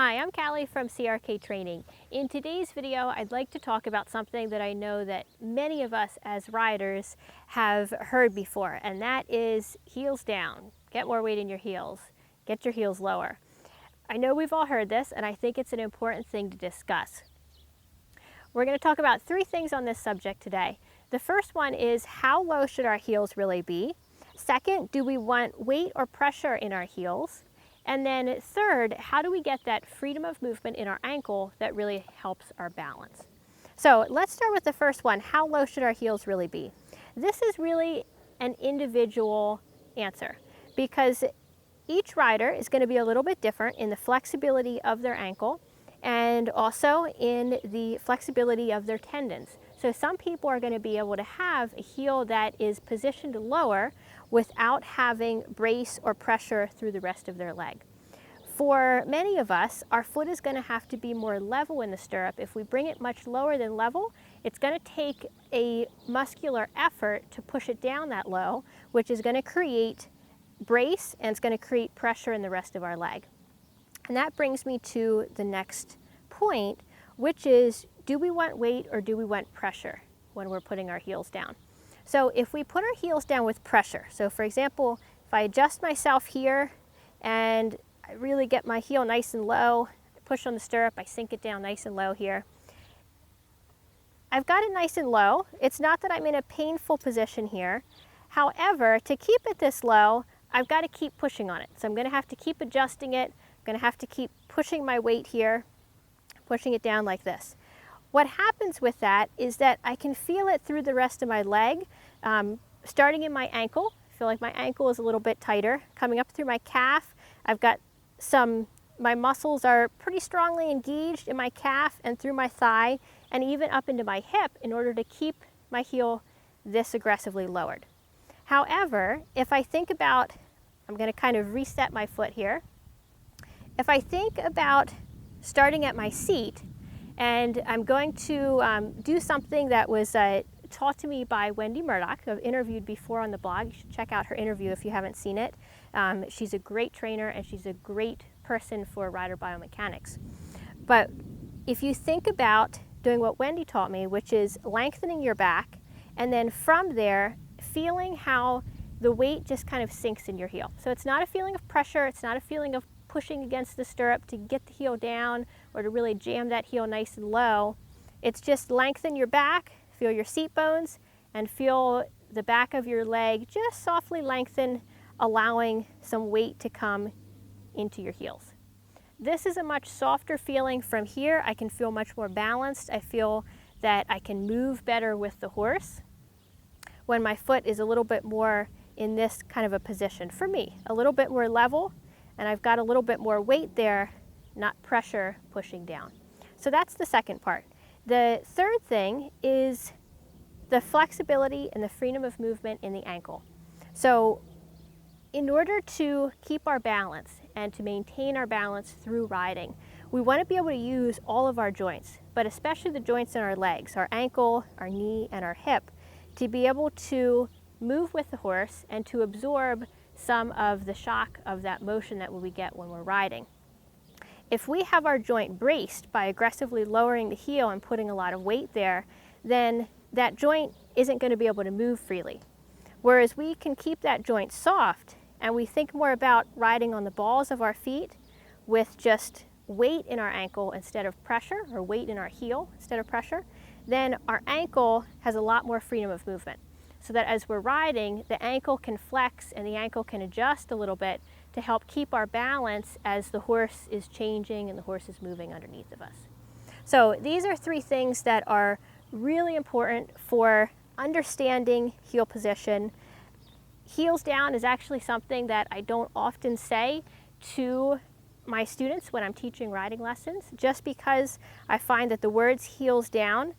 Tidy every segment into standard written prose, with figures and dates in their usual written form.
Hi, I'm Callie from CRK Training. In today's video, I'd like to talk about something that I know that many of us as riders have heard before, and that is heels down. Get more weight in your heels. Get your heels lower. I know we've all heard this, and I think it's an important thing to discuss. We're going to talk about three things on this subject today. The first one is, how low should our heels really be? Second, do we want weight or pressure in our heels? And then third, how do we get that freedom of movement in our ankle that really helps our balance? So let's start with the first one. How low should our heels really be? This is really an individual answer because each rider is going to be a little bit different in the flexibility of their ankle and also in the flexibility of their tendons. So some people are going to be able to have a heel that is positioned lower without having brace or pressure through the rest of their leg. For many of us, our foot is going to have to be more level in the stirrup. If we bring it much lower than level, it's going to take a muscular effort to push it down that low, which is going to create brace and it's going to create pressure in the rest of our leg. And that brings me to the next point, which is, do we want weight or do we want pressure when we're putting our heels down? So if we put our heels down with pressure, so for example, if I adjust myself here and I really get my heel nice and low, I push on the stirrup, I sink it down nice and low here. I've got it nice and low. It's not that I'm in a painful position here. However, to keep it this low, I've got to keep pushing on it. So I'm going to have to keep adjusting it. I'm going to have to keep pushing my weight here, pushing it down like this. What happens with that is that I can feel it through the rest of my leg, starting in my ankle. I feel like my ankle is a little bit tighter. Coming up through my calf, I've got my muscles are pretty strongly engaged in my calf and through my thigh and even up into my hip in order to keep my heel this aggressively lowered. However, if I think about, I'm going to kind of reset my foot here. If I think about starting at my seat, and I'm going to do something that was taught to me by Wendy Murdoch, who I've interviewed before on the blog. You should check out her interview if you haven't seen it. She's a great trainer and she's a great person for rider biomechanics. But if you think about doing what Wendy taught me, which is lengthening your back, and then from there, feeling how the weight just kind of sinks in your heel. So it's not a feeling of pressure, it's not a feeling of pushing against the stirrup to get the heel down or to really jam that heel nice and low. It's just lengthen your back, feel your seat bones, and feel the back of your leg just softly lengthen, allowing some weight to come into your heels. This is a much softer feeling from here. I can feel much more balanced. I feel that I can move better with the horse when my foot is a little bit more in this kind of a position. For me, a little bit more level, and I've got a little bit more weight there, not pressure pushing down. So that's the second part. The third thing is the flexibility and the freedom of movement in the ankle. So in order to keep our balance and to maintain our balance through riding, we want to be able to use all of our joints, but especially the joints in our legs, our ankle, our knee, and our hip, to be able to move with the horse and to absorb some of the shock of that motion that we get when we're riding. If we have our joint braced by aggressively lowering the heel and putting a lot of weight there, then that joint isn't going to be able to move freely. Whereas we can keep that joint soft and we think more about riding on the balls of our feet with just weight in our ankle instead of pressure, or weight in our heel instead of pressure, then our ankle has a lot more freedom of movement. So that as we're riding, the ankle can flex and the ankle can adjust a little bit to help keep our balance as the horse is changing and the horse is moving underneath of us. So these are three things that are really important for understanding heel position. Heels down is actually something that I don't often say to my students when I'm teaching riding lessons, just because I find that the words heels down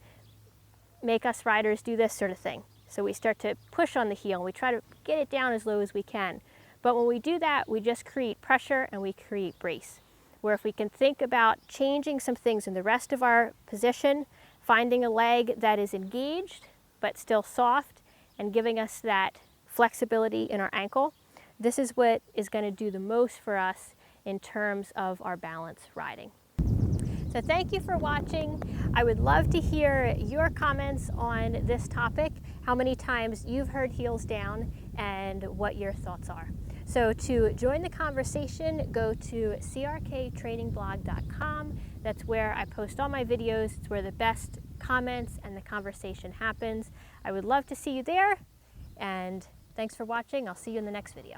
make us riders do this sort of thing. So we start to push on the heel and we try to get it down as low as we can. But when we do that, we just create pressure and we create brace. Where if we can think about changing some things in the rest of our position, finding a leg that is engaged but still soft and giving us that flexibility in our ankle, this is what is going to do the most for us in terms of our balance riding. So thank you for watching. I would love to hear your comments on this topic, how many times you've heard heels down, and what your thoughts are. So to join the conversation, go to crktrainingblog.com. That's where I post all my videos. It's where the best comments and the conversation happens. I would love to see you there, and thanks for watching. I'll see you in the next video.